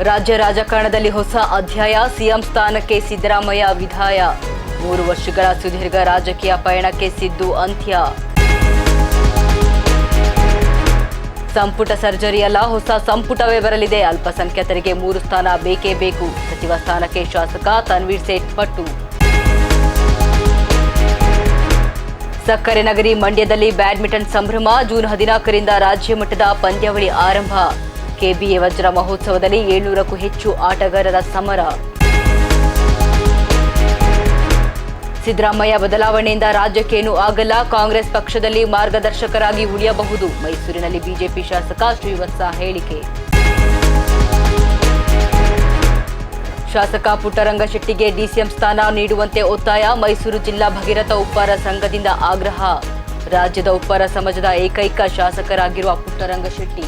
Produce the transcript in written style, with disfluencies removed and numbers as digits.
ರಾಜ್ಯ ರಾಜಕಾರಣದಲ್ಲಿ ಹೊಸ ಅಧ್ಯಾಯ, ಸಿಎಂ ಸ್ಥಾನಕ್ಕೆ ಸಿದ್ದರಾಮಯ್ಯ ವಿದಾಯ. 3 ವರ್ಷಗಳ ಸುದೀರ್ಘ ರಾಜಕೀಯ ಪಯಣಕ್ಕೆ ಸಿದ್ದು ಅಂತ್ಯ. ಸಂಪುಟ ಸರ್ಜರಿ ಅಲ್ಲ, ಹೊಸ ಸಂಪುಟವೇ ಬರಲಿದೆ. ಅಲ್ಪಸಂಖ್ಯಾತರಿಗೆ 3 ಸ್ಥಾನ ಬೇಕೇ ಬೇಕು. ಸಚಿವ ಸ್ಥಾನಕ್ಕೆ ಶಾಸಕ ತನ್ವೀರ್ ಸೇಠ್ ಪಟ್ಟು. ಸಕ್ಕರೆ ನಗರಿ ಮಂಡ್ಯದಲ್ಲಿ ಬ್ಯಾಡ್ಮಿಂಟನ್ ಸಂಭ್ರಮ. ಜೂನ್ 14ರಿಂದ ರಾಜ್ಯ ಮಟ್ಟದ ಪಂದ್ಯಾವಳಿ ಆರಂಭ. ಕೆಬಿಎ ವಜ್ರ ಮಹೋತ್ಸವದಲ್ಲಿ 700ಕ್ಕೂ ಹೆಚ್ಚು ಆಟಗಾರರ ಸಮರ. ಸಿದ್ದರಾಮಯ್ಯ ಬದಲಾವಣೆಯಿಂದ ರಾಜ್ಯಕ್ಕೇನೂ ಆಗಲ್ಲ, ಕಾಂಗ್ರೆಸ್ ಪಕ್ಷದಲ್ಲಿ ಮಾರ್ಗದರ್ಶಕರಾಗಿ ಉಳಿಯಬಹುದು. ಮೈಸೂರಿನಲ್ಲಿ ಬಿಜೆಪಿ ಶಾಸಕ ಶ್ರೀವತ್ಸ ಹೇಳಿಕೆ. ಶಾಸಕ ಪುಟ್ಟರಂಗಶೆಟ್ಟಿಗೆ ಡಿಸಿಎಂ ಸ್ಥಾನ ನೀಡುವಂತೆ ಒತ್ತಾಯ. ಮೈಸೂರು ಜಿಲ್ಲಾ ಭಗೀರಥ ಉಪ್ಪಾರ ಸಂಘದಿಂದ ಆಗ್ರಹ. ರಾಜ್ಯದ ಉಪ್ಪಾರ ಸಮಾಜದ ಏಕೈಕ ಶಾಸಕರಾಗಿರುವ ಪುಟ್ಟರಂಗಶೆಟ್ಟಿ